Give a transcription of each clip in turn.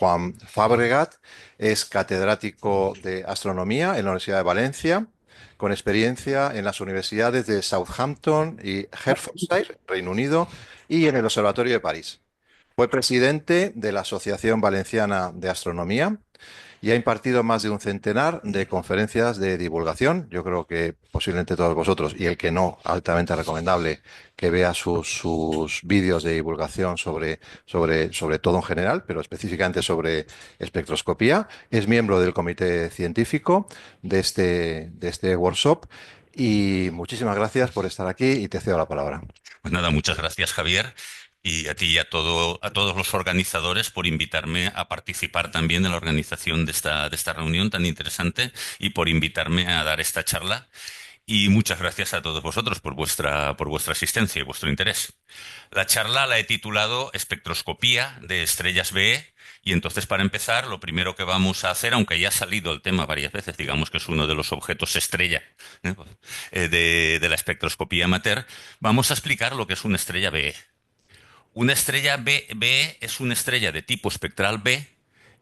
Juan Fabregat, es catedrático de astronomía en la Universidad de Valencia, con experiencia en las universidades de Southampton y Hertfordshire, Reino Unido, y en el Observatorio de París. Fue presidente de la Asociación Valenciana de Astronomía y ha impartido más de un centenar de conferencias de divulgación. Yo creo que posiblemente todos vosotros, y el que no, altamente recomendable que vea sus vídeos de divulgación sobre todo en general, pero específicamente sobre espectroscopía. Es miembro del comité científico de este workshop. Y muchísimas gracias por estar aquí y te cedo la palabra. Pues nada, muchas gracias, Javier, y a ti y a todos los organizadores por invitarme a participar también en la organización de esta reunión tan interesante y por invitarme a dar esta charla. Y muchas gracias a todos vosotros por vuestra asistencia y vuestro interés. La charla la he titulado Espectroscopía de estrellas BE. Y entonces, para empezar, lo primero que vamos a hacer, aunque ya ha salido el tema varias veces, digamos que es uno de los objetos estrella, ¿eh? De la espectroscopía amateur, vamos a explicar lo que es una estrella BE. Una estrella BE es una estrella de tipo espectral B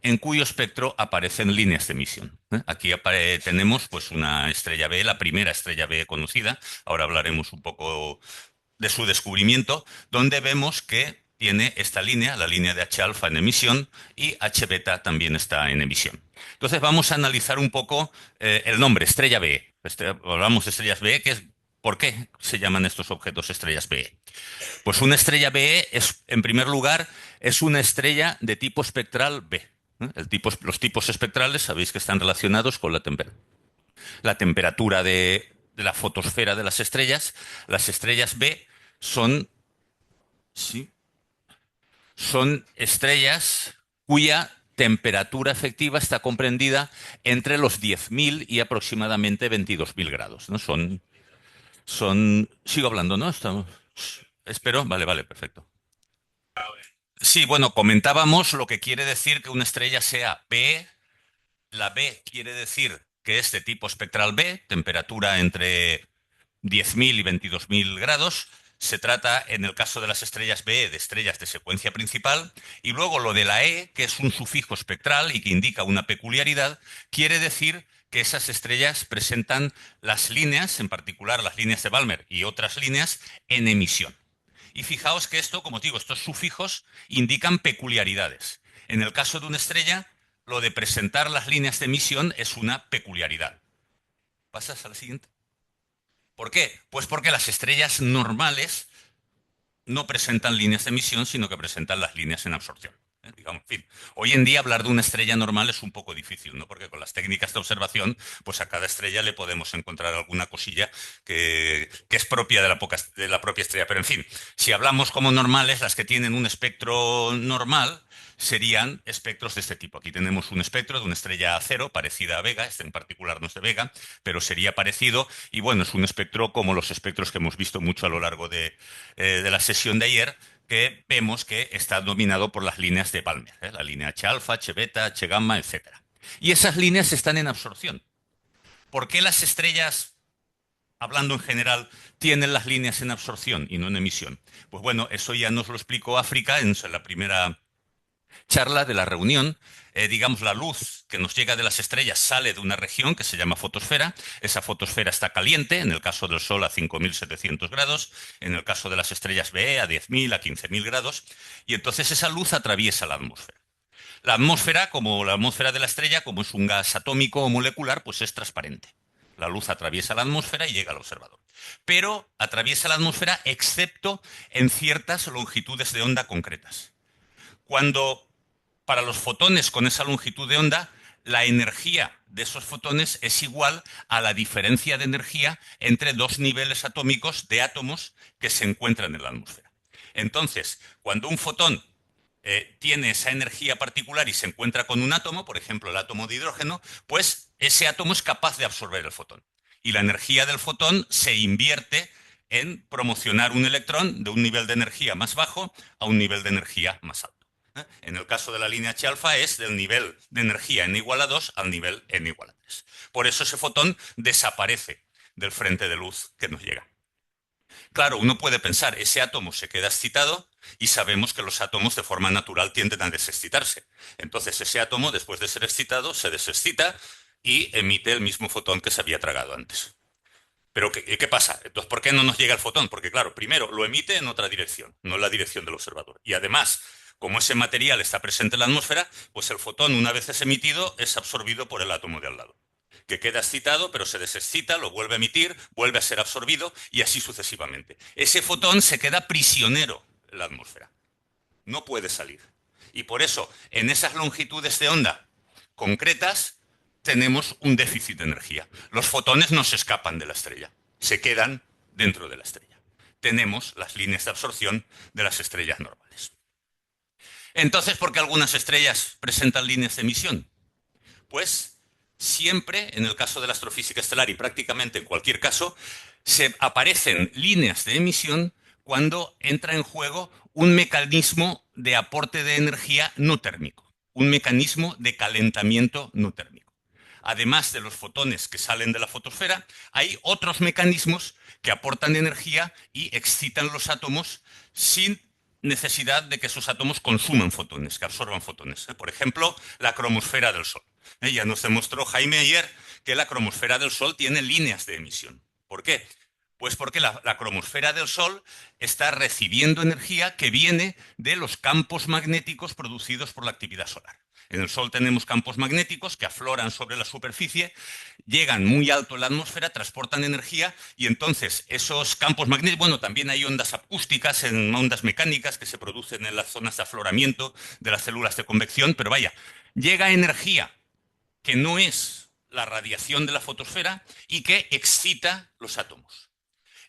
en cuyo espectro aparecen líneas de emisión. Aquí tenemos pues una estrella B, la primera estrella B conocida. Ahora hablaremos un poco de su descubrimiento, donde vemos que tiene esta línea, la línea de H alfa en emisión, y H beta también está en emisión. Entonces vamos a analizar un poco el nombre, estrella B. Hablamos de estrellas B, que es ¿por qué se llaman estos objetos estrellas B? Pues una estrella BE es, en primer lugar, es una estrella de tipo espectral B. Los tipos espectrales sabéis que están relacionados con la temperatura de la fotosfera de las estrellas. Las estrellas B son, sí, son estrellas cuya temperatura efectiva está comprendida entre los 10.000 y aproximadamente 22.000 grados, ¿no? Sigo hablando, ¿no? Espero. Vale, vale, perfecto. Sí, bueno, comentábamos lo que quiere decir que una estrella sea B. La B quiere decir que es de tipo espectral B, temperatura entre 10.000 y 22.000 grados. Se trata, en el caso de las estrellas BE, de estrellas de secuencia principal. Y luego lo de la E, que es un sufijo espectral y que indica una peculiaridad, quiere decir que esas estrellas presentan las líneas, en particular las líneas de Balmer y otras líneas, en emisión. Y fijaos que esto, como digo, estos sufijos indican peculiaridades. En el caso de una estrella, lo de presentar las líneas de emisión es una peculiaridad. ¿Pasas a la siguiente? ¿Por qué? Pues porque las estrellas normales no presentan líneas de emisión, sino que presentan las líneas en absorción. Digamos, en fin, hoy en día hablar de una estrella normal es un poco difícil, ¿no? Porque con las técnicas de observación, pues a cada estrella le podemos encontrar alguna cosilla que es propia de la propia estrella. Pero en fin, si hablamos como normales, las que tienen un espectro normal serían espectros de este tipo. Aquí tenemos un espectro de una estrella cero parecida a Vega, este en particular no es de Vega, pero sería parecido. Y bueno, es un espectro como los espectros que hemos visto mucho a lo largo de la sesión de ayer, que vemos que está dominado por las líneas de Balmer, la línea H alfa, H beta, H gamma, etcétera. Y esas líneas están en absorción. ¿Por qué las estrellas, hablando en general, tienen las líneas en absorción y no en emisión? Pues bueno, eso ya nos lo explicó África en la primera charla de la reunión. Digamos, la luz que nos llega de las estrellas sale de una región que se llama fotosfera. Esa fotosfera está caliente, en el caso del Sol a 5.700 grados, en el caso de las estrellas BE a 10.000, a 15.000 grados, y entonces esa luz atraviesa la atmósfera. La atmósfera, como la atmósfera de la estrella, como es un gas atómico o molecular, pues es transparente. La luz atraviesa la atmósfera y llega al observador. Pero atraviesa la atmósfera excepto en ciertas longitudes de onda concretas. Cuando para los fotones con esa longitud de onda, la energía de esos fotones es igual a la diferencia de energía entre dos niveles atómicos de átomos que se encuentran en la atmósfera. Entonces, cuando un fotón tiene esa energía particular y se encuentra con un átomo, por ejemplo el átomo de hidrógeno, pues ese átomo es capaz de absorber el fotón. Y la energía del fotón se invierte en promocionar un electrón de un nivel de energía más bajo a un nivel de energía más alto. En el caso de la línea H alfa es del nivel de energía n igual a 2 al nivel n igual a 3. Por eso ese fotón desaparece del frente de luz que nos llega. Claro, uno puede pensar, ese átomo se queda excitado y sabemos que los átomos de forma natural tienden a desexcitarse. Entonces ese átomo, después de ser excitado, se desexcita y emite el mismo fotón que se había tragado antes. Pero ¿qué pasa? Entonces, ¿por qué no nos llega el fotón? Porque claro, primero lo emite en otra dirección, no en la dirección del observador. Y además, como ese material está presente en la atmósfera, pues el fotón, una vez es emitido, es absorbido por el átomo de al lado, que queda excitado, pero se desexcita, lo vuelve a emitir, vuelve a ser absorbido y así sucesivamente. Ese fotón se queda prisionero en la atmósfera, no puede salir. Y por eso, en esas longitudes de onda concretas, tenemos un déficit de energía. Los fotones no se escapan de la estrella, se quedan dentro de la estrella. Tenemos las líneas de absorción de las estrellas normales. Entonces, ¿por qué algunas estrellas presentan líneas de emisión? Pues siempre, en el caso de la astrofísica estelar y prácticamente en cualquier caso, se aparecen líneas de emisión cuando entra en juego un mecanismo de aporte de energía no térmico, un mecanismo de calentamiento no térmico. Además de los fotones que salen de la fotosfera, hay otros mecanismos que aportan energía y excitan los átomos sin necesidad de que esos átomos consuman fotones, que absorban fotones. Por ejemplo, la cromosfera del Sol. Ya nos demostró Jaime ayer que la cromosfera del Sol tiene líneas de emisión. ¿Por qué? Pues porque la cromosfera del Sol está recibiendo energía que viene de los campos magnéticos producidos por la actividad solar. En el Sol tenemos campos magnéticos que afloran sobre la superficie, llegan muy alto en la atmósfera, transportan energía y entonces esos campos magnéticos, bueno, también hay ondas acústicas, ondas mecánicas que se producen en las zonas de afloramiento de las células de convección, pero vaya, llega energía que no es la radiación de la fotosfera y que excita los átomos.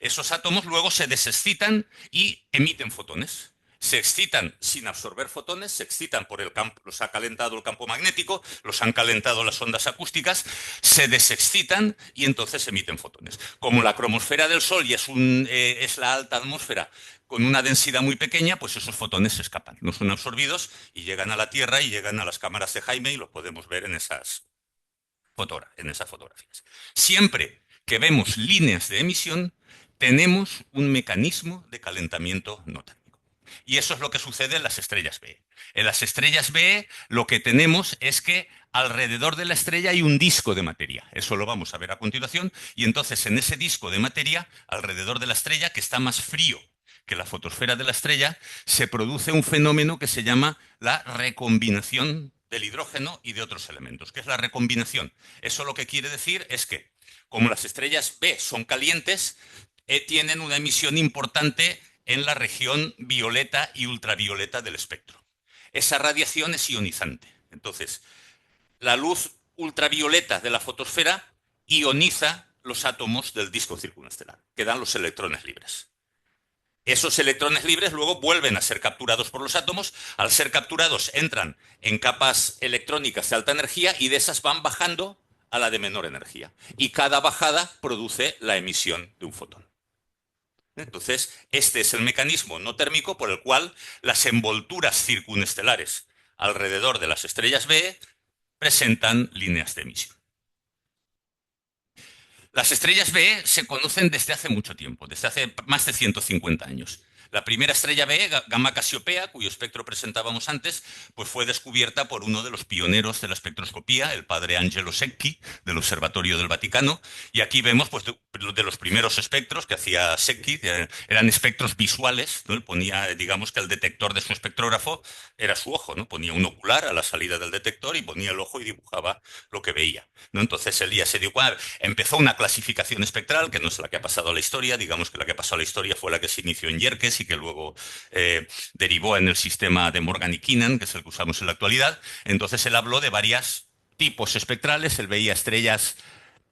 Esos átomos luego se desexcitan y emiten fotones. Se excitan sin absorber fotones, se excitan por el campo, los ha calentado el campo magnético, los han calentado las ondas acústicas, se desexcitan y entonces emiten fotones. Como la cromosfera del Sol y es la alta atmósfera con una densidad muy pequeña, pues esos fotones se escapan, no son absorbidos y llegan a la Tierra y llegan a las cámaras de Jaime y los podemos ver en en esas fotografías. Siempre que vemos líneas de emisión, tenemos un mecanismo de calentamiento no térmico. Y eso es lo que sucede en las estrellas B. En las estrellas B lo que tenemos es que alrededor de la estrella hay un disco de materia. Eso lo vamos a ver a continuación. Y entonces en ese disco de materia, alrededor de la estrella, que está más frío que la fotosfera de la estrella, se produce un fenómeno que se llama la recombinación del hidrógeno y de otros elementos. ¿Qué es la recombinación? Eso lo que quiere decir es que, como las estrellas B son calientes, tienen una emisión importante en la región violeta y ultravioleta del espectro. Esa radiación es ionizante. Entonces, la luz ultravioleta de la fotosfera ioniza los átomos del disco circunestelar, que dan los electrones libres. Esos electrones libres luego vuelven a ser capturados por los átomos. Al ser capturados entran en capas electrónicas de alta energía y de esas van bajando a la de menor energía. Y cada bajada produce la emisión de un fotón. Entonces, este es el mecanismo no térmico por el cual las envolturas circunestelares alrededor de las estrellas B presentan líneas de emisión. Las estrellas B se conocen desde hace mucho tiempo, desde hace más de 150 años. La primera estrella B, Gamma Cassiopea, cuyo espectro presentábamos antes, pues fue descubierta por uno de los pioneros de la espectroscopía, el padre Angelo Secchi, del Observatorio del Vaticano. Y aquí vemos pues, de los primeros espectros que hacía Secchi, eran espectros visuales, ¿no? Él ponía, digamos que el detector de su espectrógrafo era su ojo, ¿no? Ponía un ocular a la salida del detector y ponía el ojo y dibujaba lo que veía, ¿no? Entonces él ya se dio cuenta, empezó una clasificación espectral, que no es la que ha pasado a la historia, digamos que la que ha pasado a la historia fue la que se inició en Yerkes y que luego derivó en el sistema de Morgan y Keenan, que es el que usamos en la actualidad. Entonces él habló de varios tipos espectrales, él veía estrellas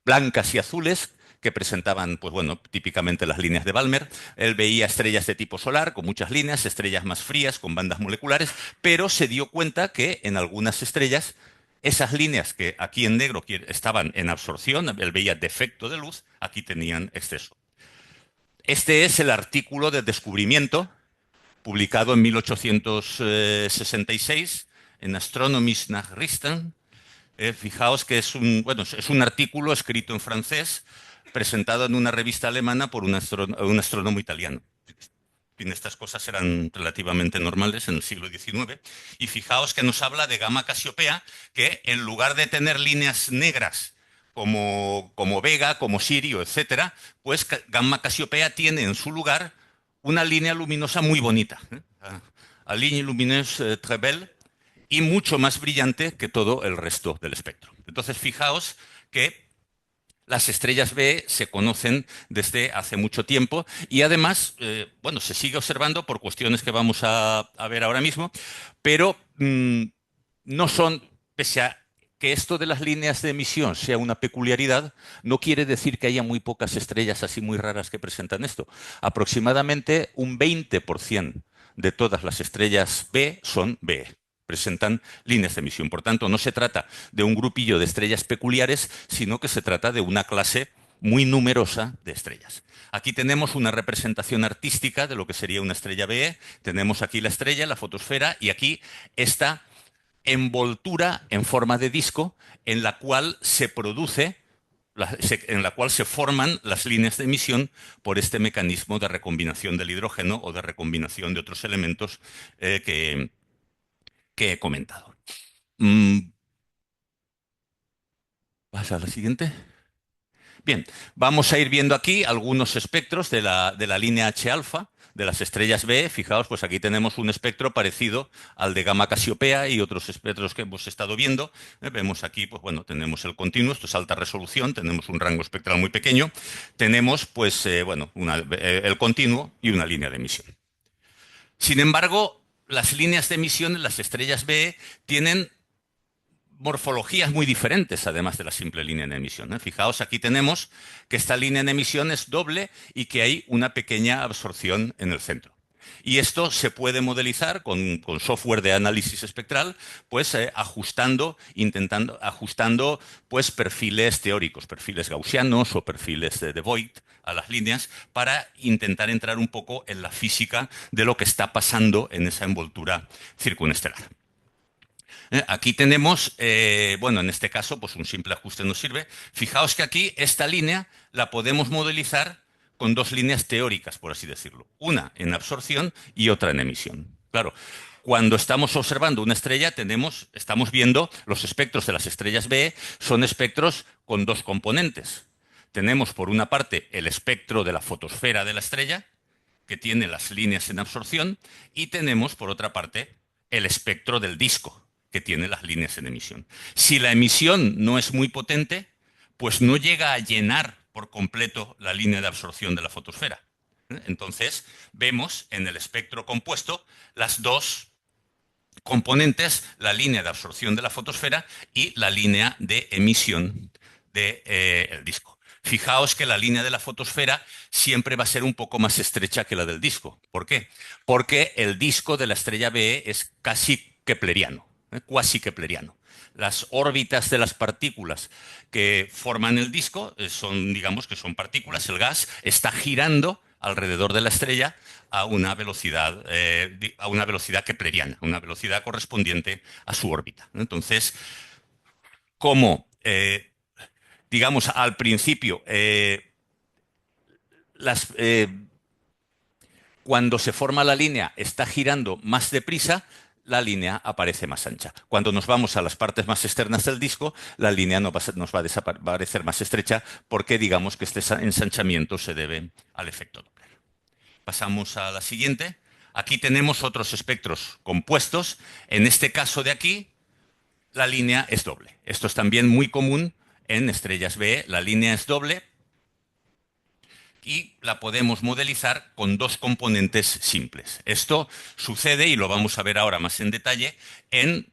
blancas y azules que presentaban, pues bueno, típicamente las líneas de Balmer. Él veía estrellas de tipo solar con muchas líneas, estrellas más frías con bandas moleculares, pero se dio cuenta que en algunas estrellas esas líneas que aquí en negro estaban en absorción, él veía defecto de luz, aquí tenían exceso. Este es el artículo de descubrimiento publicado en 1866 en Astronomische Nachrichten. Fijaos que es un artículo escrito en francés presentado en una revista alemana por un astrónomo italiano. En fin, estas cosas eran relativamente normales en el siglo XIX. Y fijaos que nos habla de Gamma Casiopea, que en lugar de tener líneas negras como Vega, como Sirio, etcétera, pues Gamma Casiopea tiene en su lugar una línea luminosa muy bonita, ¿eh? A ligne lumineuse très belle, y mucho más brillante que todo el resto del espectro. Entonces, fijaos que las estrellas B se conocen desde hace mucho tiempo y además, bueno, se sigue observando por cuestiones que vamos a ver ahora mismo, pero no son, pese a que esto de las líneas de emisión sea una peculiaridad, no quiere decir que haya muy pocas estrellas así muy raras que presentan esto. Aproximadamente un 20% de todas las estrellas B son B, presentan líneas de emisión. Por tanto, no se trata de un grupillo de estrellas peculiares, sino que se trata de una clase muy numerosa de estrellas. Aquí tenemos una representación artística de lo que sería una estrella B. Tenemos aquí la estrella, la fotosfera, y aquí esta envoltura en forma de disco en la cual se produce, en la cual se forman las líneas de emisión por este mecanismo de recombinación del hidrógeno o de recombinación de otros elementos que he comentado. ¿Vas a la siguiente? Bien, vamos a ir viendo aquí algunos espectros de la línea H-alfa, de las estrellas B. Fijaos, pues aquí tenemos un espectro parecido al de Gamma Casiopea y otros espectros que hemos estado viendo. Vemos aquí, pues bueno, tenemos el continuo, esto es alta resolución, tenemos un rango espectral muy pequeño. Tenemos, pues, bueno, el continuo y una línea de emisión. Sin embargo, las líneas de emisión en las estrellas B tienen morfologías muy diferentes, además de la simple línea de emisión, ¿eh? Fijaos, aquí tenemos que esta línea de emisión es doble y que hay una pequeña absorción en el centro. Y esto se puede modelizar con software de análisis espectral, pues ajustando pues perfiles teóricos, perfiles gaussianos o perfiles de Voigt a las líneas para intentar entrar un poco en la física de lo que está pasando en esa envoltura circunestelar. Aquí tenemos, bueno, en este caso, pues un simple ajuste nos sirve. Fijaos que aquí esta línea la podemos modelizar con dos líneas teóricas, por así decirlo. Una en absorción y otra en emisión. Claro, cuando estamos observando una estrella, estamos viendo los espectros de las estrellas B, son espectros con dos componentes. Tenemos, por una parte, el espectro de la fotosfera de la estrella, que tiene las líneas en absorción, y tenemos, por otra parte, el espectro del disco, que tiene las líneas en emisión. Si la emisión no es muy potente, pues no llega a llenar por completo la línea de absorción de la fotosfera. Entonces, vemos en el espectro compuesto las dos componentes, la línea de absorción de la fotosfera y la línea de emisión del disco. Fijaos que la línea de la fotosfera siempre va a ser un poco más estrecha que la del disco. ¿Por qué? Porque el disco de la estrella B es casi kepleriano, cuasi kepleriano. Las órbitas de las partículas que forman el disco son, digamos que son partículas, el gas está girando alrededor de la estrella a una velocidad kepleriana, una velocidad correspondiente a su órbita. Entonces, como digamos, al principio, cuando se forma la línea está girando más deprisa, la línea aparece más ancha. Cuando nos vamos a las partes más externas del disco, la línea nos va a desaparecer más estrecha porque digamos que este ensanchamiento se debe al efecto Doppler. Pasamos a la siguiente. Aquí tenemos otros espectros compuestos. En este caso de aquí, la línea es doble. Esto es también muy común en estrellas B. La línea es doble y la podemos modelizar con dos componentes simples. Esto sucede, y lo vamos a ver ahora más en detalle, en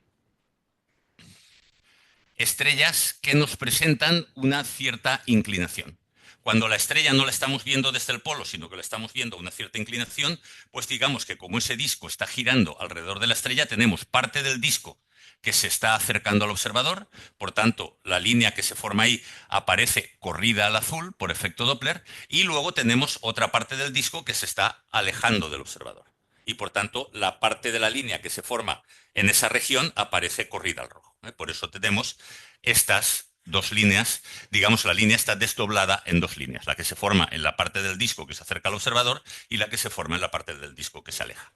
estrellas que nos presentan una cierta inclinación. Cuando la estrella no la estamos viendo desde el polo, sino que la estamos viendo a una cierta inclinación, pues digamos que como ese disco está girando alrededor de la estrella, tenemos parte del disco que se está acercando al observador, por tanto, la línea que se forma ahí aparece corrida al azul por efecto Doppler, y luego tenemos otra parte del disco que se está alejando del observador. Y por tanto, la parte de la línea que se forma en esa región aparece corrida al rojo. Por eso tenemos estas dos líneas, digamos, la línea está desdoblada en dos líneas, la que se forma en la parte del disco que se acerca al observador y la que se forma en la parte del disco que se aleja.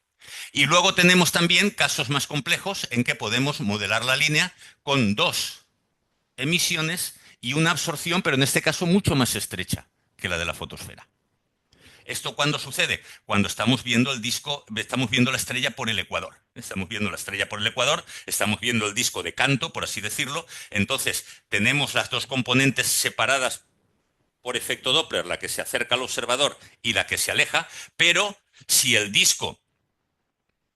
Y luego tenemos también casos más complejos en que podemos modelar la línea con dos emisiones y una absorción, pero en este caso mucho más estrecha que la de la fotosfera. ¿Esto cuándo sucede? Cuando estamos viendo el disco, estamos viendo la estrella por el ecuador. Estamos viendo la estrella por el ecuador, estamos viendo el disco de canto, por así decirlo. Entonces, tenemos las dos componentes separadas por efecto Doppler, la que se acerca al observador y la que se aleja, pero si el disco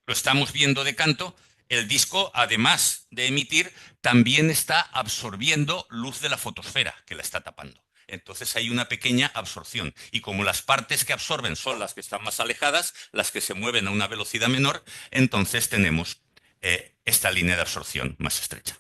lo estamos viendo de canto, el disco, además de emitir, también está absorbiendo luz de la fotosfera que la está tapando. Entonces hay una pequeña absorción. Y como las partes que absorben son las que están más alejadas, las que se mueven a una velocidad menor, entonces tenemos esta línea de absorción más estrecha.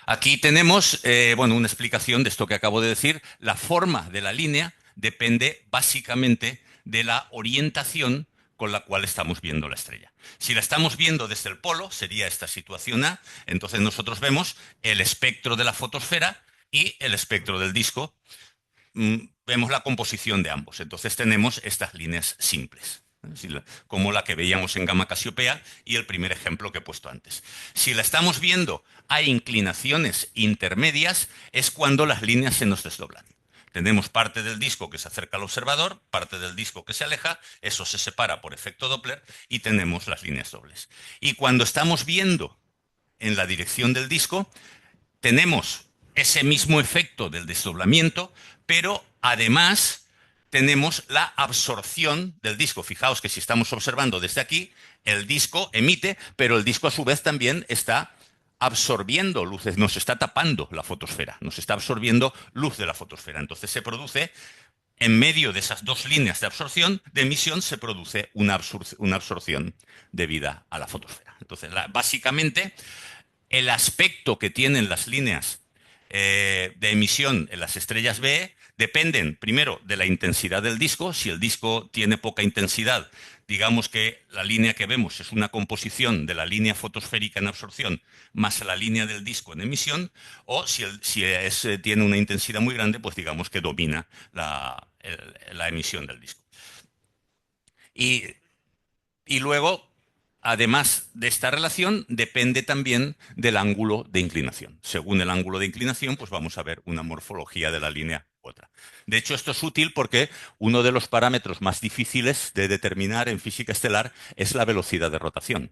Aquí tenemos bueno, una explicación de esto que acabo de decir. La forma de la línea depende básicamente de la orientación con la cual estamos viendo la estrella. Si la estamos viendo desde el polo, sería esta situación A, entonces nosotros vemos el espectro de la fotosfera y el espectro del disco. Vemos la composición de ambos. Entonces tenemos estas líneas simples, como la que veíamos en Gamma Casiopea y el primer ejemplo que he puesto antes. Si la estamos viendo a inclinaciones intermedias, es cuando las líneas se nos desdoblan. Tenemos parte del disco que se acerca al observador, parte del disco que se aleja, eso se separa por efecto Doppler y tenemos las líneas dobles. Y cuando estamos viendo en la dirección del disco, tenemos ese mismo efecto del desdoblamiento, pero además tenemos la absorción del disco. Fijaos que si estamos observando desde aquí, el disco emite, pero el disco a su vez también está absorbiendo luces, nos está tapando la fotosfera, nos está absorbiendo luz de la fotosfera. Entonces se produce, en medio de esas dos líneas de absorción, de emisión, se produce una absorción debida a la fotosfera. Entonces, básicamente, el aspecto que tienen las líneas de emisión en las estrellas B dependen primero de la intensidad del disco. Si el disco tiene poca intensidad, digamos que la línea que vemos es una composición de la línea fotosférica en absorción más la línea del disco en emisión, o si tiene una intensidad muy grande, pues digamos que domina la emisión del disco. Y y luego, además de esta relación, depende también del ángulo de inclinación. Según el ángulo de inclinación, pues vamos a ver una morfología de la línea u otra. De hecho, esto es útil porque uno de los parámetros más difíciles de determinar en física estelar es la velocidad de rotación.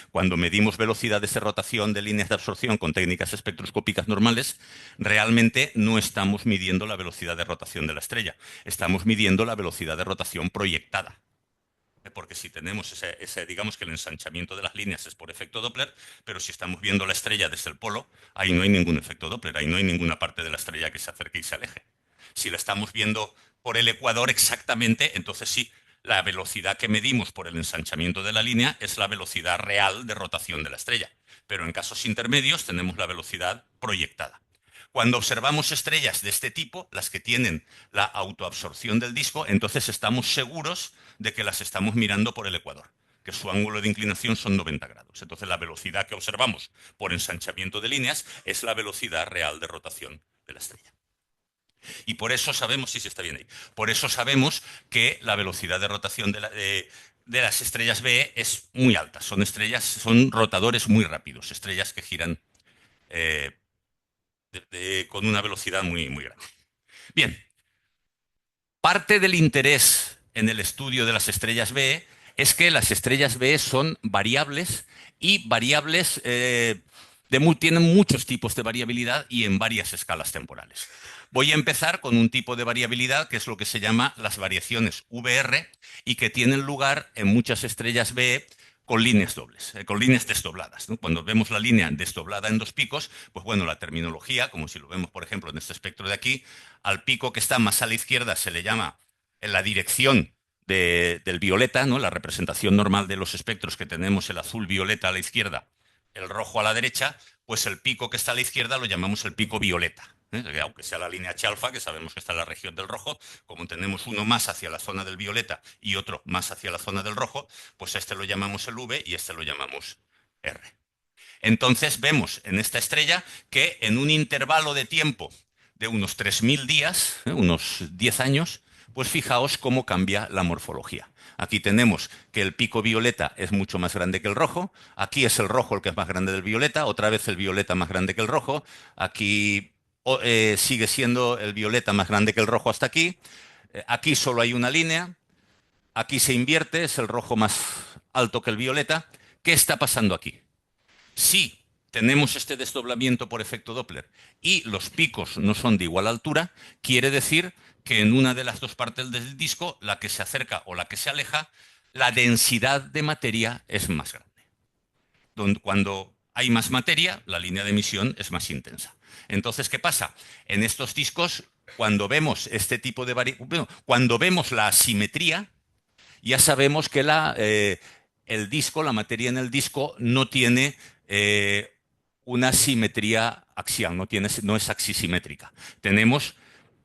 Cuando medimos velocidades de rotación de líneas de absorción con técnicas espectroscópicas normales, realmente no estamos midiendo la velocidad de rotación de la estrella, estamos midiendo la velocidad de rotación proyectada. Porque si tenemos digamos que el ensanchamiento de las líneas es por efecto Doppler, pero si estamos viendo la estrella desde el polo, ahí no hay ningún efecto Doppler, ahí no hay ninguna parte de la estrella que se acerque y se aleje. Si la estamos viendo por el ecuador exactamente, entonces sí, la velocidad que medimos por el ensanchamiento de la línea es la velocidad real de rotación de la estrella. Pero en casos intermedios tenemos la velocidad proyectada. Cuando observamos estrellas de este tipo, las que tienen la autoabsorción del disco, entonces estamos seguros de que las estamos mirando por el ecuador, que su ángulo de inclinación son 90 grados. Entonces la velocidad que observamos por ensanchamiento de líneas es la velocidad real de rotación de la estrella. Y por eso sabemos, sí, sí está bien ahí, por eso sabemos que la velocidad de rotación de las estrellas B es muy alta. Son rotadores muy rápidos, estrellas que giran con una velocidad muy, muy grande. Bien, parte del interés en el estudio de las estrellas B es que las estrellas B son variables y variables tienen muchos tipos de variabilidad y en varias escalas temporales. Voy a empezar con un tipo de variabilidad que es lo que se llama las variaciones VR y que tienen lugar en muchas estrellas B con líneas dobles, con líneas desdobladas, ¿no? Cuando vemos la línea desdoblada en dos picos, pues bueno, la terminología, como si lo vemos, por ejemplo, en este espectro de aquí, al pico que está más a la izquierda se le llama en la dirección del violeta, ¿no? La representación normal de los espectros que tenemos, el azul violeta a la izquierda, el rojo a la derecha, pues el pico que está a la izquierda lo llamamos el pico violeta. Aunque sea la línea H-alfa, que sabemos que está en la región del rojo, como tenemos uno más hacia la zona del violeta y otro más hacia la zona del rojo, pues este lo llamamos el V y este lo llamamos R. Entonces vemos en esta estrella que en un intervalo de tiempo de unos 3.000 días, unos 10 años, pues fijaos cómo cambia la morfología. Aquí tenemos que el pico violeta es mucho más grande que el rojo. Aquí es el rojo el que es más grande del violeta. Otra vez el violeta más grande que el rojo. Aquí sigue siendo el violeta más grande que el rojo hasta aquí. Aquí solo hay una línea. Aquí se invierte, es el rojo más alto que el violeta. ¿Qué está pasando aquí? Si tenemos este desdoblamiento por efecto Doppler y los picos no son de igual altura, quiere decir que en una de las dos partes del disco, la que se acerca o la que se aleja, la densidad de materia es más grande. Cuando hay más materia, la línea de emisión es más intensa. Entonces, ¿qué pasa? En estos discos, cuando vemos este tipo de bueno, cuando vemos la asimetría, ya sabemos que el disco, la materia en el disco, no tiene una simetría axial, no es axisimétrica. Tenemos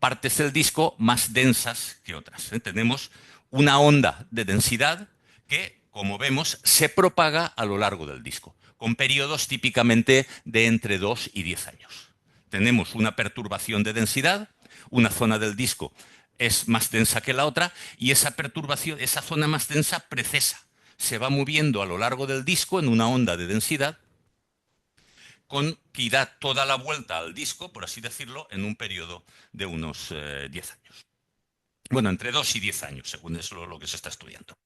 partes del disco más densas que otras. Tenemos una onda de densidad que, como vemos, se propaga a lo largo del disco, con periodos típicamente de entre 2 y 10 años. Tenemos una perturbación de densidad, una zona del disco es más densa que la otra y esa perturbación, esa zona más densa precesa. Se va moviendo a lo largo del disco en una onda de densidad que da toda la vuelta al disco, por así decirlo, en un periodo de unos 10 años. Bueno, entre 2 y 10 años, según es lo que se está estudiando.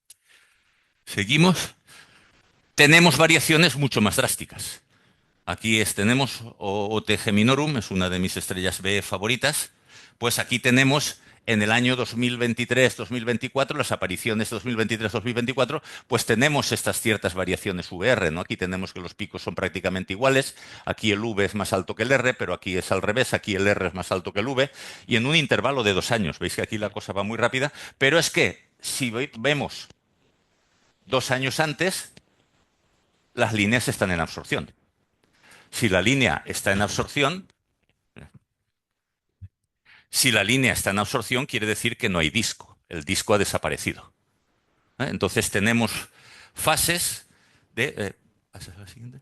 Seguimos. Tenemos variaciones mucho más drásticas. Aquí tenemos OT Geminorum, es una de mis estrellas B favoritas. Pues aquí tenemos en el año 2023-2024, las apariciones 2023-2024, pues tenemos estas ciertas variaciones VR, ¿no? Aquí tenemos que los picos son prácticamente iguales, aquí el V es más alto que el R, pero aquí es al revés, aquí el R es más alto que el V, y en un intervalo de 2 años. Veis que aquí la cosa va muy rápida, pero es que si vemos 2 años antes, las líneas están en absorción. Si la línea está en absorción, Si la línea está en absorción, quiere decir que no hay disco. El disco ha desaparecido. Entonces tenemos fases de... ¿pasas a la siguiente?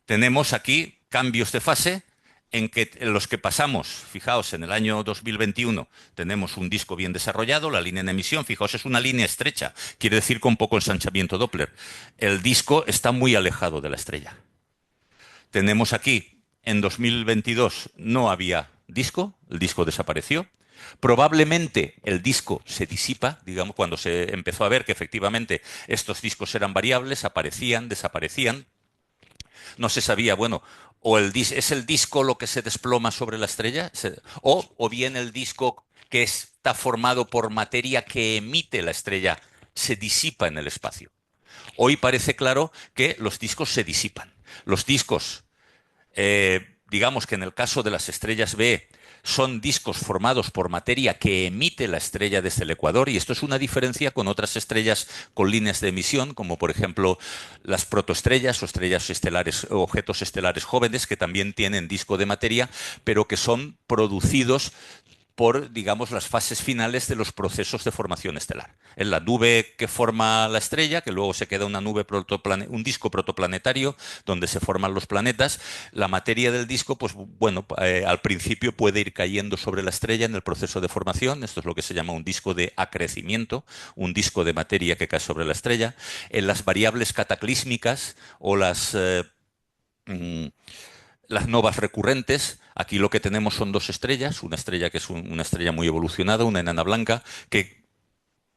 Tenemos aquí cambios de fase en los que pasamos, fijaos, en el año 2021 tenemos un disco bien desarrollado, la línea en emisión, fijaos, es una línea estrecha, quiere decir con poco ensanchamiento Doppler. El disco está muy alejado de la estrella. Tenemos aquí, en 2022 no había disco, el disco desapareció. Probablemente el disco se disipa, digamos, cuando se empezó a ver que efectivamente estos discos eran variables, aparecían, desaparecían. No se sabía, bueno, es el disco lo que se desploma sobre la estrella, o bien el disco que está formado por materia que emite la estrella se disipa en el espacio. Hoy parece claro que los discos se disipan. Los discos digamos que en el caso de las estrellas B son discos formados por materia que emite la estrella desde el ecuador y esto es una diferencia con otras estrellas con líneas de emisión, como por ejemplo las protoestrellas o estrellas estelares o objetos estelares jóvenes que también tienen disco de materia, pero que son producidos por, digamos, las fases finales de los procesos de formación estelar. En la nube que forma la estrella, que luego se queda una nube un disco protoplanetario donde se forman los planetas, la materia del disco, pues bueno, al principio puede ir cayendo sobre la estrella en el proceso de formación. Esto es lo que se llama un disco de acrecimiento, un disco de materia que cae sobre la estrella. En las variables cataclísmicas o las novas recurrentes, aquí lo que tenemos son dos estrellas, una estrella que es una estrella muy evolucionada, una enana blanca, que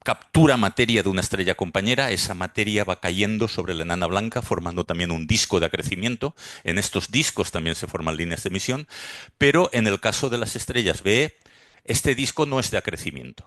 captura materia de una estrella compañera, esa materia va cayendo sobre la enana blanca, formando también un disco de acrecimiento. En estos discos también se forman líneas de emisión, pero en el caso de las estrellas BE, este disco no es de acrecimiento,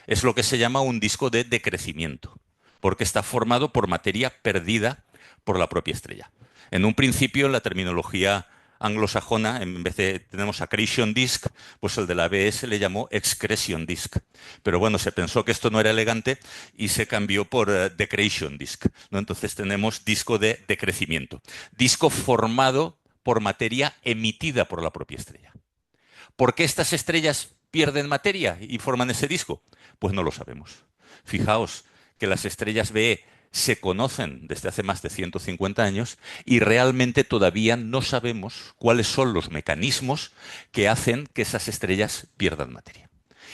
es lo que se llama un disco de decrecimiento, porque está formado por materia perdida por la propia estrella. En un principio, en la terminología anglosajona, en vez de tenemos accretion disk, pues el de la ABS le llamó excretion disk. Pero bueno, se pensó que esto no era elegante y se cambió por decretion disk, ¿no? Entonces tenemos disco de decrecimiento. Disco formado por materia emitida por la propia estrella. ¿Por qué estas estrellas pierden materia y forman ese disco? Pues no lo sabemos. Fijaos que las estrellas BE se conocen desde hace más de 150 años y realmente todavía no sabemos cuáles son los mecanismos que hacen que esas estrellas pierdan materia.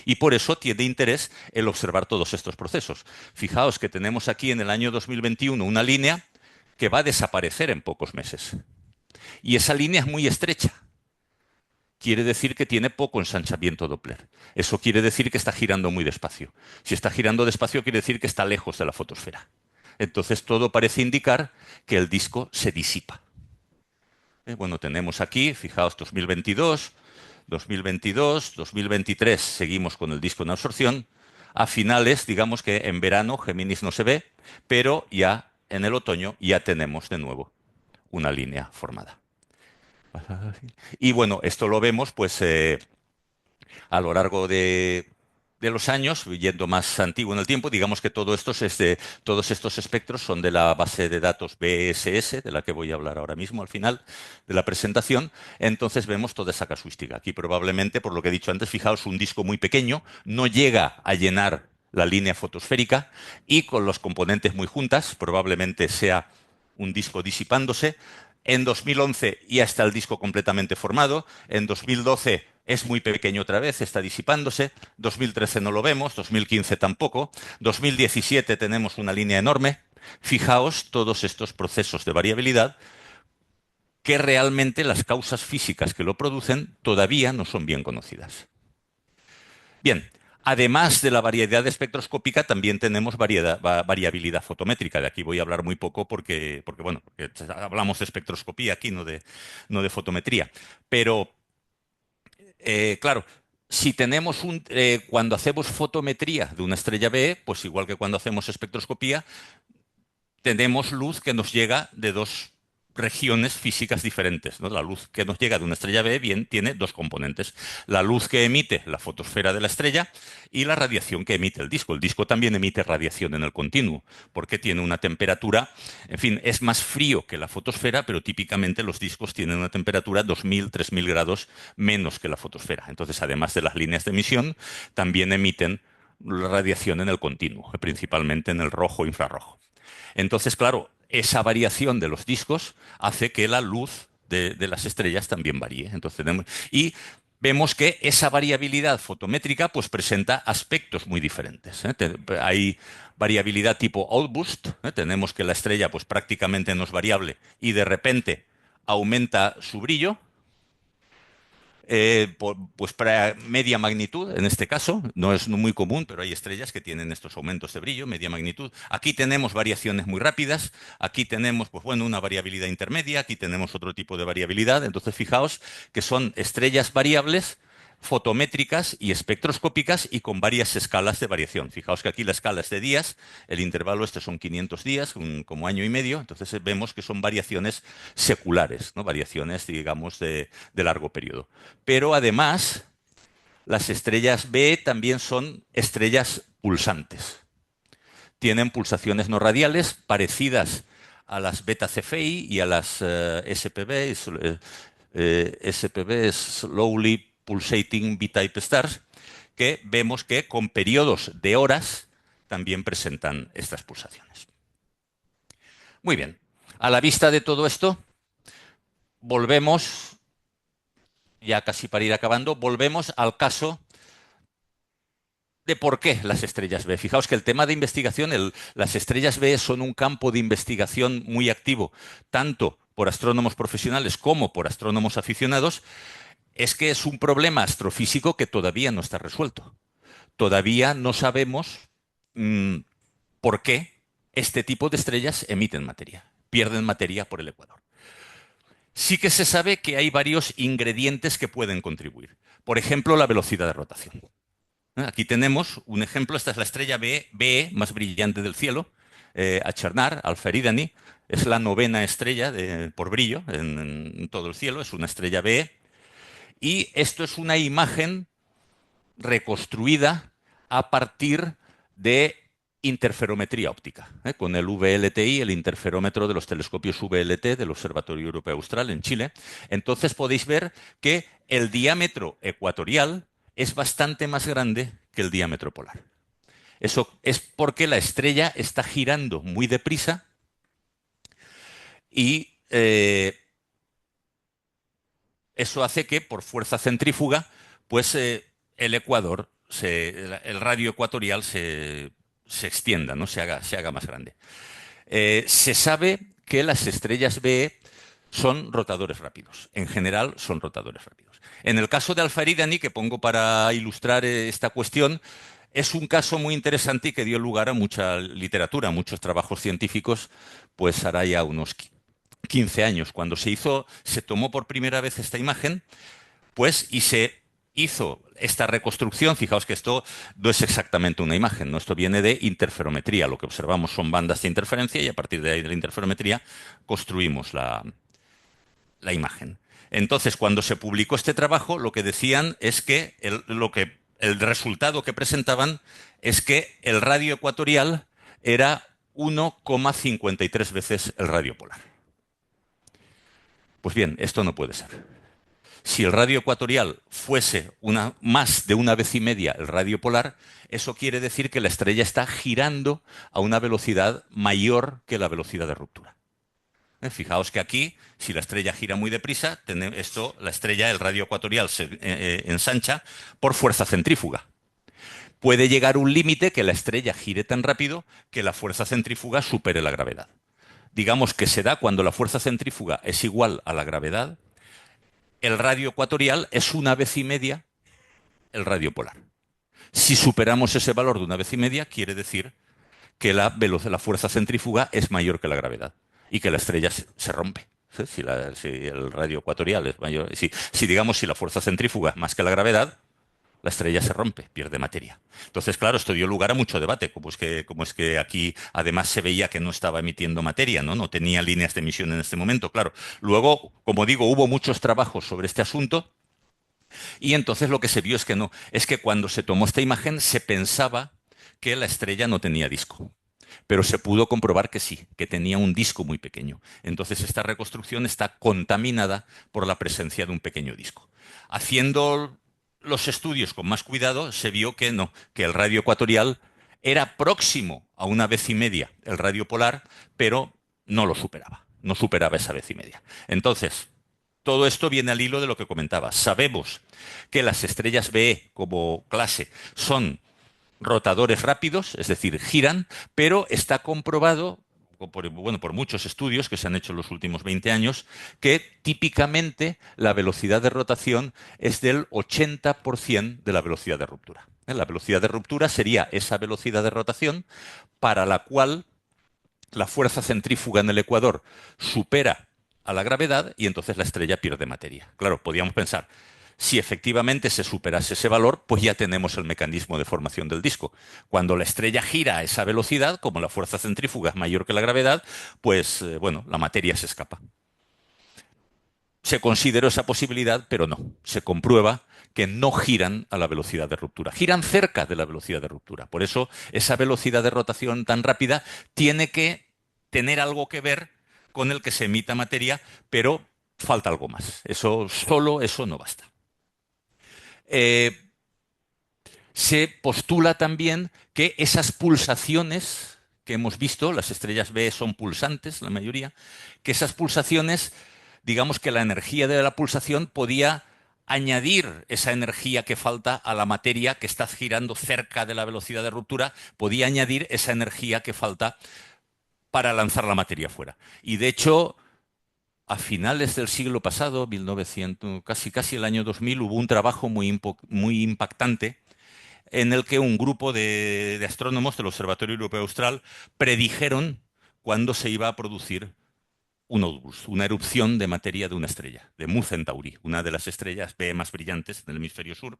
Y por eso tiene interés el observar todos estos procesos. Fijaos que tenemos aquí en el año 2021 una línea que va a desaparecer en pocos meses. Y esa línea es muy estrecha. Quiere decir que tiene poco ensanchamiento Doppler. Eso quiere decir que está girando muy despacio. Si está girando despacio, quiere decir que está lejos de la fotosfera. Entonces todo parece indicar que el disco se disipa. Bueno, tenemos aquí, fijaos, 2022, 2022, 2023, seguimos con el disco en absorción. A finales, digamos que en verano Géminis no se ve, pero ya en el otoño ya tenemos de nuevo una línea formada. Y bueno, esto lo vemos pues a lo largo de los años, yendo más antiguo en el tiempo, digamos que todos estos espectros son de la base de datos BSS, de la que voy a hablar ahora mismo al final de la presentación. Entonces vemos toda esa casuística. Aquí probablemente, por lo que he dicho antes, fijaos, un disco muy pequeño no llega a llenar la línea fotosférica y con los componentes muy juntas, probablemente sea un disco disipándose. En 2011 ya está el disco completamente formado. En 2012 es muy pequeño otra vez, está disipándose. 2013 no lo vemos, 2015 tampoco. 2017 tenemos una línea enorme. Fijaos todos estos procesos de variabilidad que realmente las causas físicas que lo producen todavía no son bien conocidas. Bien, además de la variedad espectroscópica, también tenemos variabilidad fotométrica. De aquí voy a hablar muy poco porque hablamos de espectroscopía aquí, no de fotometría. Pero, claro, si tenemos cuando hacemos fotometría de una estrella B, pues igual que cuando hacemos espectroscopía, tenemos luz que nos llega de dos regiones físicas diferentes, ¿no? La luz que nos llega de una estrella B bien tiene dos componentes. La luz que emite la fotosfera de la estrella y la radiación que emite el disco. El disco también emite radiación en el continuo, porque tiene una temperatura, en fin, es más frío que la fotosfera, pero típicamente los discos tienen una temperatura 2000, 3000 grados menos que la fotosfera. Entonces, además de las líneas de emisión, también emiten radiación en el continuo, principalmente en el rojo e infrarrojo. Entonces, claro, esa variación de los discos hace que la luz de las estrellas también varíe. Entonces, y vemos que esa variabilidad fotométrica pues, presenta aspectos muy diferentes. Hay variabilidad tipo outburst. Tenemos que la estrella pues, prácticamente no es variable y de repente aumenta su brillo. Pues para media magnitud, en este caso, no es muy común, pero hay estrellas que tienen estos aumentos de brillo, media magnitud. Aquí tenemos variaciones muy rápidas, aquí tenemos, pues bueno, una variabilidad intermedia, aquí tenemos otro tipo de variabilidad. Entonces, fijaos que son estrellas variables, fotométricas y espectroscópicas y con varias escalas de variación. Fijaos que aquí la escala es de días, el intervalo este son 500 días, como año y medio, entonces vemos que son variaciones seculares, ¿no? Variaciones, digamos, de largo periodo. Pero además, las estrellas B también son estrellas pulsantes. Tienen pulsaciones no radiales parecidas a las beta CFI y a las SPB, SPB, Slowly Pulsating B-Type Stars, que vemos que con periodos de horas también presentan estas pulsaciones. Muy bien, a la vista de todo esto, volvemos, ya casi para ir acabando, volvemos al caso de por qué las estrellas B. Fijaos que el tema de investigación, las estrellas B son un campo de investigación muy activo, tanto por astrónomos profesionales como por astrónomos aficionados, es que es un problema astrofísico que todavía no está resuelto. Todavía no sabemos por qué este tipo de estrellas emiten materia, pierden materia por el ecuador. Sí que se sabe que hay varios ingredientes que pueden contribuir. Por ejemplo, la velocidad de rotación. Aquí tenemos un ejemplo, esta es la estrella B más brillante del cielo, Achernar, Alpha Eridani, es la novena estrella por brillo en todo el cielo, es una estrella B, y esto es una imagen reconstruida a partir de interferometría óptica, con el VLTI, el interferómetro de los telescopios VLT del Observatorio Europeo Austral en Chile. Entonces podéis ver que el diámetro ecuatorial es bastante más grande que el diámetro polar. Eso es porque la estrella está girando muy deprisa y eso hace que por fuerza centrífuga, pues el ecuador, el radio ecuatorial se extienda, ¿no? Se haga más grande. Se sabe que las estrellas B son rotadores rápidos. En general, son rotadores rápidos. En el caso de Alpha Eridani, que pongo para ilustrar esta cuestión, es un caso muy interesante y que dio lugar a mucha literatura, a muchos trabajos científicos, pues hará ya unos 15 años. Cuando se tomó por primera vez esta imagen, pues, y se hizo esta reconstrucción. Fijaos que esto no es exactamente una imagen, ¿no? Esto viene de interferometría. Lo que observamos son bandas de interferencia y a partir de ahí de la interferometría construimos la imagen. Entonces, cuando se publicó este trabajo, lo que decían es que el resultado que presentaban es que el radio ecuatorial era 1,53 veces el radio polar. Pues bien, esto no puede ser. Si el radio ecuatorial fuese más de una vez y media el radio polar, eso quiere decir que la estrella está girando a una velocidad mayor que la velocidad de ruptura. Fijaos que aquí, si la estrella gira muy deprisa, la estrella, el radio ecuatorial, se ensancha por fuerza centrífuga. Puede llegar un límite que la estrella gire tan rápido que la fuerza centrífuga supere la gravedad. Digamos que se da cuando la fuerza centrífuga es igual a la gravedad. El radio ecuatorial es una vez y media el radio polar. Si superamos ese valor de una vez y media, quiere decir que la fuerza centrífuga es mayor que la gravedad y que la estrella se rompe. ¿Sí? Si el radio ecuatorial es mayor, si la fuerza centrífuga es más que la gravedad, la estrella se rompe, pierde materia. Entonces, claro, esto dio lugar a mucho debate, como es que aquí además se veía que no estaba emitiendo materia, ¿no? No tenía líneas de emisión en este momento, claro. Luego, como digo, hubo muchos trabajos sobre este asunto y entonces lo que se vio es que no, es que cuando se tomó esta imagen se pensaba que la estrella no tenía disco. Pero se pudo comprobar que sí, que tenía un disco muy pequeño. Entonces esta reconstrucción está contaminada por la presencia de un pequeño disco. Haciendo los estudios con más cuidado, se vio que no, que el radio ecuatorial era próximo a una vez y media el radio polar, pero no lo superaba, no superaba esa vez y media. Entonces, todo esto viene al hilo de lo que comentaba. Sabemos que las estrellas BE como clase son rotadores rápidos, es decir, giran, pero está comprobado por muchos estudios que se han hecho en los últimos 20 años, que típicamente la velocidad de rotación es del 80% de la velocidad de ruptura. La velocidad de ruptura sería esa velocidad de rotación para la cual la fuerza centrífuga en el ecuador supera a la gravedad y entonces la estrella pierde materia. Claro, podríamos pensar, si efectivamente se superase ese valor, pues ya tenemos el mecanismo de formación del disco. Cuando la estrella gira a esa velocidad, como la fuerza centrífuga es mayor que la gravedad, pues bueno, la materia se escapa. Se consideró esa posibilidad, pero no. Se comprueba que no giran a la velocidad de ruptura. Giran cerca de la velocidad de ruptura. Por eso, esa velocidad de rotación tan rápida tiene que tener algo que ver con el que se emita materia, pero falta algo más. Solo eso no basta. Eh, Se postula también que esas pulsaciones que hemos visto, las estrellas B son pulsantes, la mayoría, que esas pulsaciones, digamos que la energía de la pulsación podía añadir esa energía que falta a la materia que está girando cerca de la velocidad de ruptura, podía añadir esa energía que falta para lanzar la materia fuera. Y de hecho, a finales del siglo pasado, 1900, casi el año 2000, hubo un trabajo muy impactante en el que un grupo de astrónomos del Observatorio Europeo Austral predijeron cuándo se iba a producir un outburst, una erupción de materia de una estrella, de Mu Centauri, una de las estrellas B más brillantes del hemisferio sur.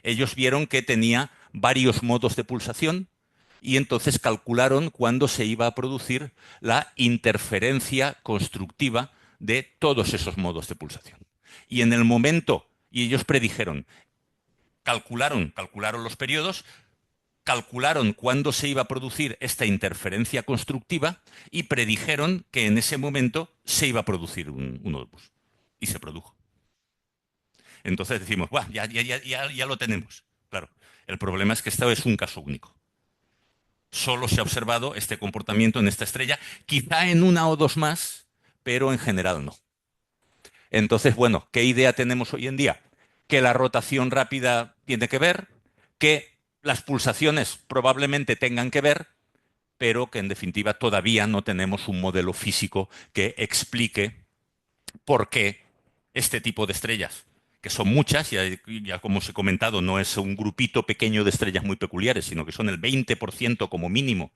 Ellos vieron que tenía varios modos de pulsación y entonces calcularon cuándo se iba a producir la interferencia constructiva de todos esos modos de pulsación. Y en el momento, y ellos predijeron, calcularon los periodos, calcularon cuándo se iba a producir esta interferencia constructiva y predijeron que en ese momento se iba a producir un outburst. Y se produjo. Entonces decimos, ya lo tenemos. Claro, el problema es que esto es un caso único. Solo se ha observado este comportamiento en esta estrella, quizá en una o dos más, pero en general no. Entonces, bueno, ¿qué idea tenemos hoy en día? Que la rotación rápida tiene que ver, que las pulsaciones probablemente tengan que ver, pero que en definitiva todavía no tenemos un modelo físico que explique por qué este tipo de estrellas, que son muchas, ya como os he comentado, no es un grupito pequeño de estrellas muy peculiares, sino que son el 20% como mínimo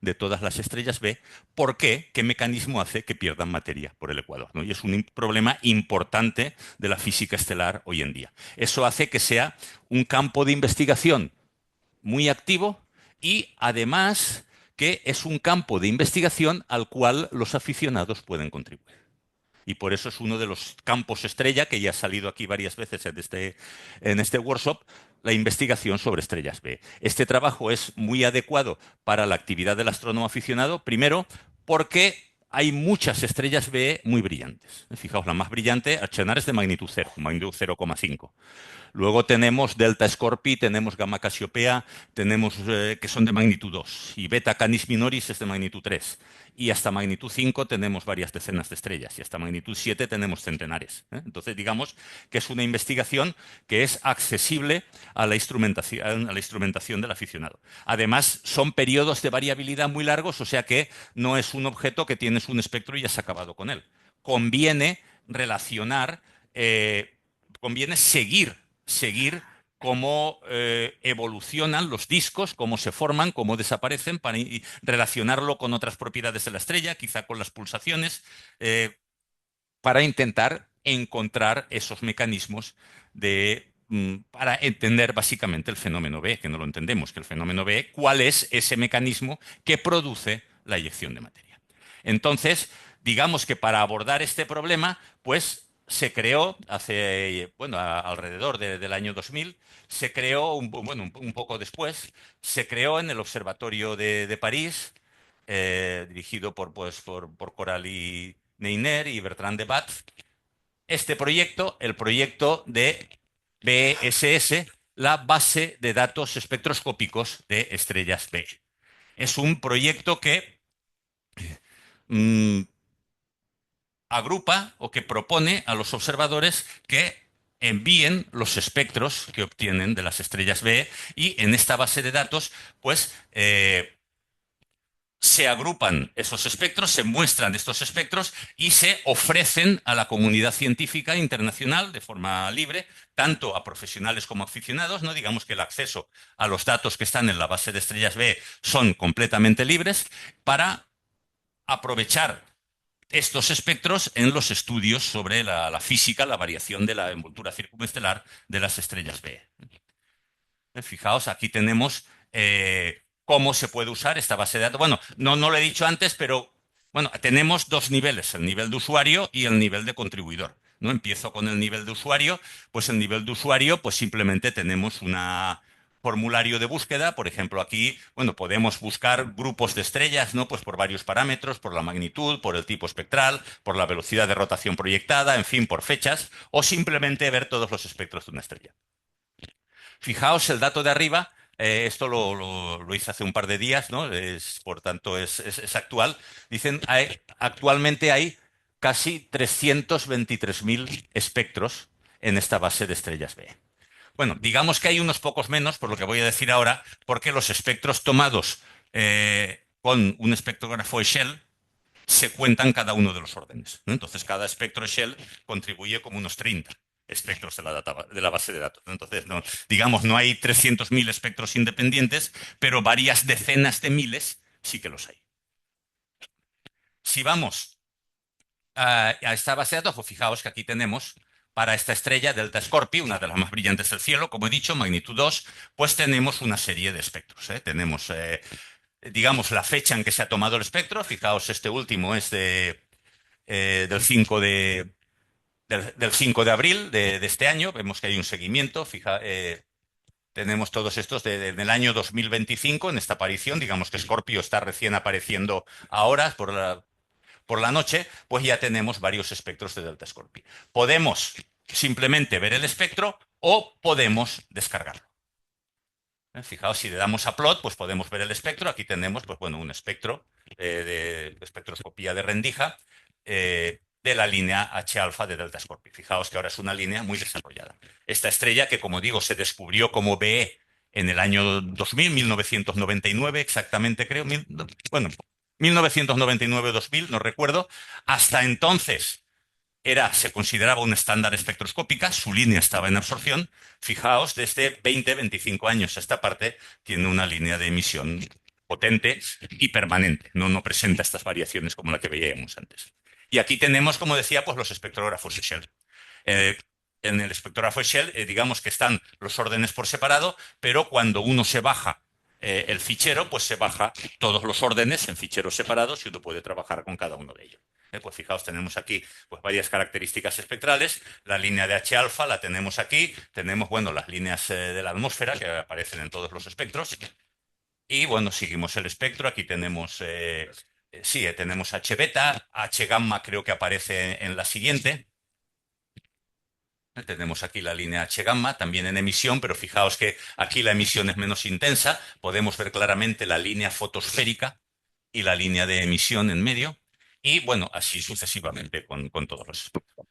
de todas las estrellas B, ¿por qué? ¿Qué mecanismo hace que pierdan materia por el ecuador? ¿No? Y es un problema importante de la física estelar hoy en día. Eso hace que sea un campo de investigación muy activo y además que es un campo de investigación al cual los aficionados pueden contribuir. Y por eso es uno de los campos estrella, que ya ha salido aquí varias veces en este workshop, la investigación sobre estrellas B. Este trabajo es muy adecuado para la actividad del astrónomo aficionado, primero porque hay muchas estrellas B muy brillantes. Fijaos, la más brillante, Archenar, es de magnitud 0, magnitud 0,5. Luego tenemos Delta Scorpii, tenemos Gamma Cassiopeia, tenemos que son de magnitud 2 y Beta Canis Minoris es de magnitud 3. Y hasta magnitud 5 tenemos varias decenas de estrellas y hasta magnitud 7 tenemos centenares. Entonces, digamos que es una investigación que es accesible a la instrumentación del aficionado. Además, son periodos de variabilidad muy largos, o sea que no es un objeto que tienes un espectro y ya has acabado con él. Conviene relacionar, conviene seguir cómo evolucionan los discos, cómo se forman, cómo desaparecen, para relacionarlo con otras propiedades de la estrella, quizá con las pulsaciones, para intentar encontrar esos mecanismos para entender básicamente el fenómeno B, que no lo entendemos, que el fenómeno B, ¿cuál es ese mecanismo que produce la eyección de materia? Entonces, digamos que para abordar este problema, pues se creó hace, bueno, alrededor del año 2000, se creó, bueno, un poco después, se creó en el Observatorio de París, dirigido por Coralie Neiner y Bertrand de Batz, este proyecto, el proyecto de BSS, la base de datos espectroscópicos de estrellas B. Es un proyecto que mm, agrupa o que propone a los observadores que envíen los espectros que obtienen de las estrellas B y en esta base de datos, pues se agrupan esos espectros, se muestran estos espectros y se ofrecen a la comunidad científica internacional de forma libre, tanto a profesionales como a aficionados, ¿no? Digamos que el acceso a los datos que están en la base de estrellas B son completamente libres para aprovechar estos espectros en los estudios sobre la física, la variación de la envoltura circunestelar de las estrellas B. Fijaos, aquí tenemos cómo se puede usar esta base de datos. Bueno, no lo he dicho antes, pero bueno, tenemos dos niveles, el nivel de usuario y el nivel de contribuidor. ¿No? Empiezo con el nivel de usuario, pues el nivel de usuario, pues simplemente tenemos un formulario de búsqueda, por ejemplo, aquí, bueno, podemos buscar grupos de estrellas, ¿no? Pues por varios parámetros, por la magnitud, por el tipo espectral, por la velocidad de rotación proyectada, en fin, por fechas, o simplemente ver todos los espectros de una estrella. Fijaos el dato de arriba, esto lo hice hace un par de días, ¿no? Por tanto, es actual. Dicen, actualmente hay casi 323.000 espectros en esta base de estrellas B. Bueno, digamos que hay unos pocos menos, por lo que voy a decir ahora, porque los espectros tomados con un espectrógrafo Shell se cuentan cada uno de los órdenes, ¿no? Entonces, cada espectro Shell contribuye como unos 30 espectros de la base de datos, ¿no? Entonces, no, digamos, no hay 300.000 espectros independientes, pero varias decenas de miles sí que los hay. Si vamos a esta base de datos, pues fijaos que aquí tenemos para esta estrella Delta Scorpii, una de las más brillantes del cielo, como he dicho, magnitud 2, pues tenemos una serie de espectros. Tenemos, digamos, la fecha en que se ha tomado el espectro. Fijaos, este último es del 5 del 5 de abril de este año. Vemos que hay un seguimiento. Tenemos todos estos del año 2025 en esta aparición. Digamos que Scorpio está recién apareciendo ahora por la noche, pues ya tenemos varios espectros de Delta Scorpii. Podemos simplemente ver el espectro o podemos descargarlo. Fijaos, si le damos a plot, pues podemos ver el espectro. Aquí tenemos, pues bueno, un espectro de espectroscopía de rendija de la línea H alfa de Delta Scorpii. Fijaos que ahora es una línea muy desarrollada. Esta estrella que, como digo, se descubrió como BE en el año 2000, 1999 exactamente creo, bueno, 1999-2000, no recuerdo. Hasta entonces se consideraba un estándar espectroscópica, su línea estaba en absorción. Fijaos, desde 20-25 años a esta parte tiene una línea de emisión potente y permanente, no presenta estas variaciones como la que veíamos antes. Y aquí tenemos, como decía, pues los espectrógrafos Shell. Eh, en el espectrógrafo Shell, digamos que están los órdenes por separado, pero cuando uno se baja el fichero, pues se baja todos los órdenes en ficheros separados y uno puede trabajar con cada uno de ellos. Pues fijaos, tenemos aquí pues varias características espectrales. La línea de H alfa la tenemos aquí. Tenemos, bueno, las líneas de la atmósfera que aparecen en todos los espectros. Y bueno, seguimos el espectro. Aquí tenemos, sí, tenemos H beta, H gamma creo que aparece en la siguiente. Tenemos aquí la línea H gamma, también en emisión, pero fijaos que aquí la emisión es menos intensa. Podemos ver claramente la línea fotosférica y la línea de emisión en medio. Y bueno, así sucesivamente con todos los espectros.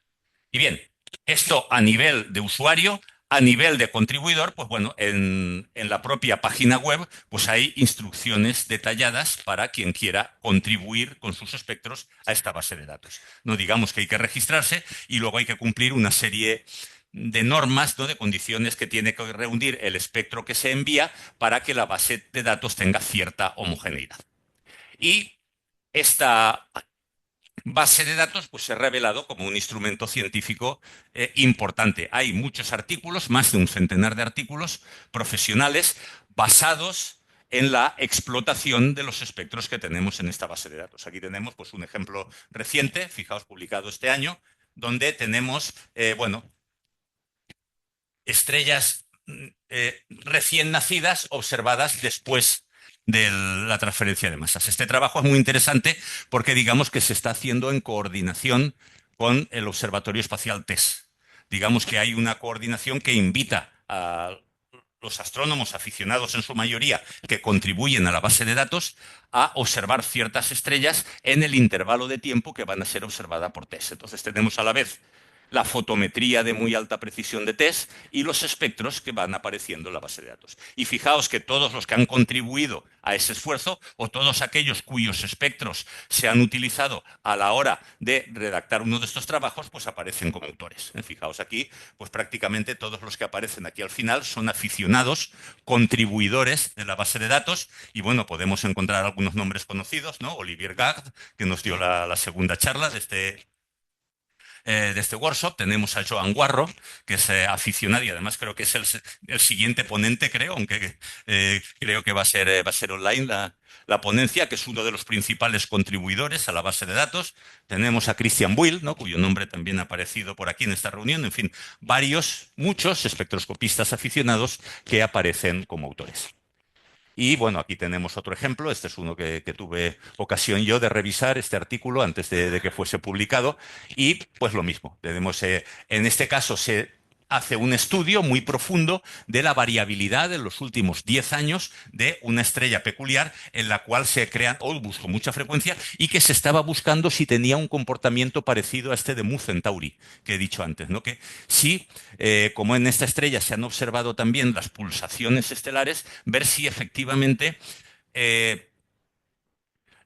Y bien, esto a nivel de usuario, a nivel de contribuidor, pues bueno, en la propia página web, pues hay instrucciones detalladas para quien quiera contribuir con sus espectros a esta base de datos. No digamos que hay que registrarse y luego hay que cumplir una serie de normas, ¿no? De condiciones que tiene que reunir el espectro que se envía para que la base de datos tenga cierta homogeneidad. Y esta base de datos pues se ha revelado como un instrumento científico importante. Hay muchos artículos, más de un centenar de artículos profesionales basados en la explotación de los espectros que tenemos en esta base de datos. Aquí tenemos pues un ejemplo reciente, fijaos, publicado este año, donde tenemos, bueno, estrellas recién nacidas observadas después de la transferencia de masas. Este trabajo es muy interesante porque digamos que se está haciendo en coordinación con el Observatorio Espacial TESS. Digamos que hay una coordinación que invita a los astrónomos aficionados en su mayoría que contribuyen a la base de datos a observar ciertas estrellas en el intervalo de tiempo que van a ser observadas por TESS. Entonces tenemos a la vez la fotometría de muy alta precisión de TESS y los espectros que van apareciendo en la base de datos. Y fijaos que todos los que han contribuido a ese esfuerzo o todos aquellos cuyos espectros se han utilizado a la hora de redactar uno de estos trabajos, pues aparecen como autores. Fijaos aquí, pues prácticamente todos los que aparecen aquí al final son aficionados, contribuidores de la base de datos y bueno, podemos encontrar algunos nombres conocidos, ¿no? Olivier Gard, que nos dio la segunda charla de este workshop. Tenemos a Joan Guarro, que es aficionado y además creo que es el siguiente ponente, creo, aunque creo que va a ser online la ponencia, que es uno de los principales contribuidores a la base de datos. Tenemos a Christian Buil, ¿no? Cuyo nombre también ha aparecido por aquí en esta reunión. En fin, muchos espectroscopistas aficionados que aparecen como autores. Y bueno, aquí tenemos otro ejemplo. Este es uno que tuve ocasión yo de revisar este artículo antes de que fuese publicado. Y pues lo mismo. En este caso se hace un estudio muy profundo de la variabilidad en los últimos 10 años de una estrella peculiar en la cual se crean Olbus con mucha frecuencia y que se estaba buscando si tenía un comportamiento parecido a este de Mu Centauri, que he dicho antes, ¿no? Que sí, como en esta estrella se han observado también las pulsaciones estelares, ver si efectivamente eh,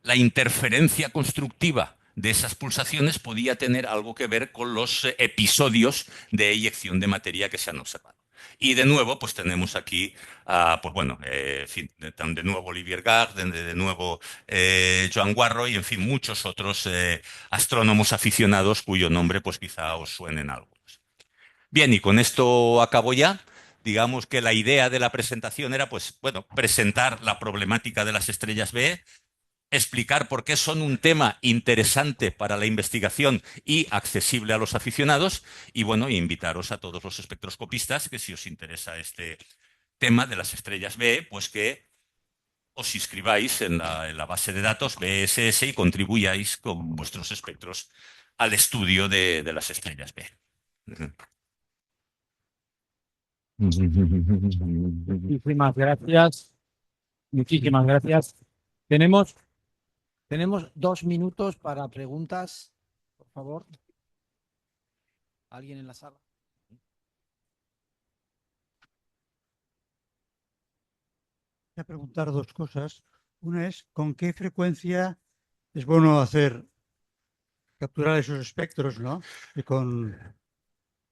la interferencia constructiva de esas pulsaciones podía tener algo que ver con los episodios de eyección de materia que se han observado. Y de nuevo, pues tenemos aquí, pues bueno, en fin, de nuevo Olivier Gard, de nuevo Joan Guarro y en fin, muchos otros astrónomos aficionados cuyo nombre pues quizá os suenen algo. Bien, y con esto acabo ya. Digamos que la idea de la presentación era, pues, bueno, presentar la problemática de las estrellas B, explicar por qué son un tema interesante para la investigación y accesible a los aficionados, y bueno, invitaros a todos los espectroscopistas que si os interesa este tema de las estrellas B, pues que os inscribáis en la base de datos BSS y contribuyáis con vuestros espectros al estudio de las estrellas B. Muchísimas gracias. Muchísimas gracias. Tenemos 2 minutos para preguntas, por favor. ¿Alguien en la sala? Voy a preguntar dos cosas. Una es, ¿con qué frecuencia es bueno capturar esos espectros, ¿no? Y o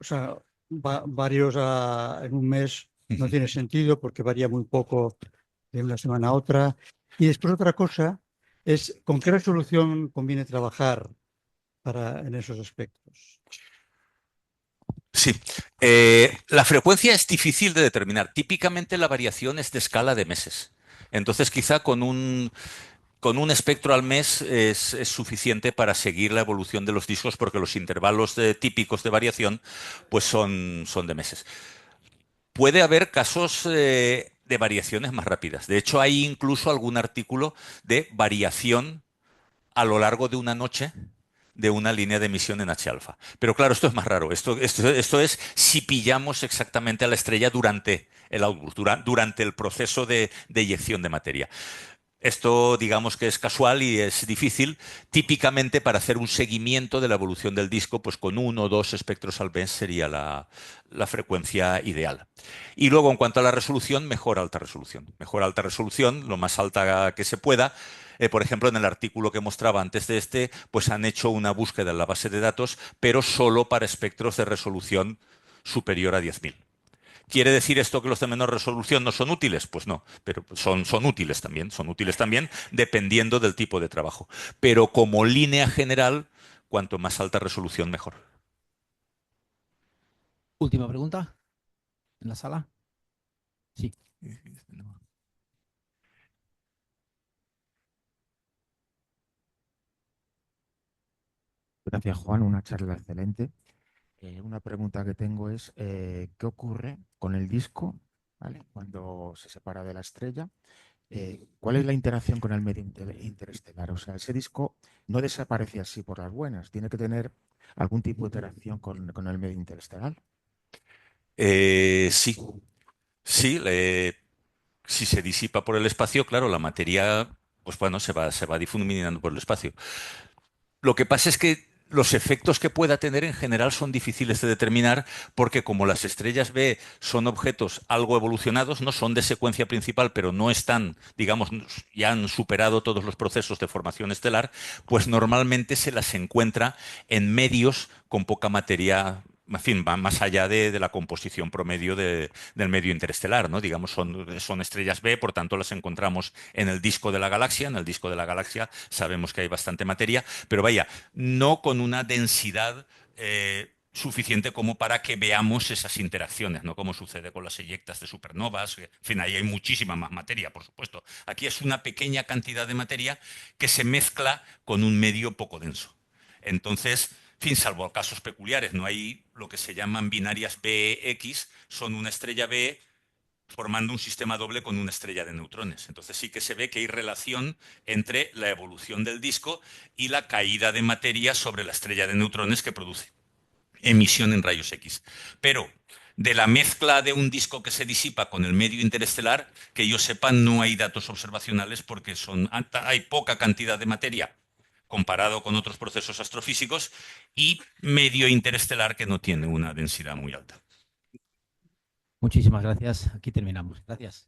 sea, varios en un mes no tiene sentido porque varía muy poco de una semana a otra. Y después otra cosa es, ¿con qué resolución conviene trabajar en esos espectros? Sí, la frecuencia es difícil de determinar. Típicamente la variación es de escala de meses. Entonces, quizá con un espectro al mes es suficiente para seguir la evolución de los discos porque los intervalos típicos de variación pues son de meses. Puede haber casos de variaciones más rápidas. De hecho, hay incluso algún artículo de variación a lo largo de una noche de una línea de emisión en H-alfa. Pero claro, esto es más raro. Esto es si pillamos exactamente a la estrella durante el outburst, durante el proceso de eyección de materia. Esto digamos que es casual y es difícil. Típicamente para hacer un seguimiento de la evolución del disco, pues con 1 o 2 espectros al mes sería la frecuencia ideal. Y luego en cuanto a la resolución, mejor alta resolución. Mejor alta resolución, lo más alta que se pueda. Por ejemplo, en el artículo que mostraba antes de este, pues han hecho una búsqueda en la base de datos, pero solo para espectros de resolución superior a 10.000. ¿Quiere decir esto que los de menor resolución no son útiles? Pues no, pero son útiles también dependiendo del tipo de trabajo. Pero como línea general, cuanto más alta resolución, mejor. Última pregunta en la sala. Sí. Gracias, Juan. Una charla excelente. Una pregunta que tengo es, ¿qué ocurre con el disco, ¿vale? Cuando se separa de la estrella? ¿Cuál es la interacción con el medio interestelar? O sea, ese disco no desaparece así por las buenas, tiene que tener algún tipo de interacción con el medio interestelar. Sí, sí, si se disipa por el espacio, claro, la materia, pues bueno, se va difuminando por el espacio. Lo que pasa es que los efectos que pueda tener en general son difíciles de determinar porque como las estrellas B son objetos algo evolucionados, no son de secuencia principal, pero no están, digamos, ya han superado todos los procesos de formación estelar, pues normalmente se las encuentra en medios con poca materia. En fin, va más allá de la composición promedio del medio interestelar, ¿no? Digamos, son estrellas B, por tanto las encontramos en el disco de la galaxia. En el disco de la galaxia sabemos que hay bastante materia, pero vaya, no con una densidad suficiente como para que veamos esas interacciones, ¿no? Como sucede con las eyectas de supernovas. En fin, ahí hay muchísima más materia, por supuesto. Aquí es una pequeña cantidad de materia que se mezcla con un medio poco denso. Entonces, en fin, salvo casos peculiares, no hay lo que se llaman binarias BX, son una estrella B formando un sistema doble con una estrella de neutrones. Entonces sí que se ve que hay relación entre la evolución del disco y la caída de materia sobre la estrella de neutrones que produce emisión en rayos X. Pero de la mezcla de un disco que se disipa con el medio interestelar, que yo sepa, no hay datos observacionales porque hay poca cantidad de materia comparado con otros procesos astrofísicos y medio interestelar que no tiene una densidad muy alta. Muchísimas gracias. Aquí terminamos. Gracias.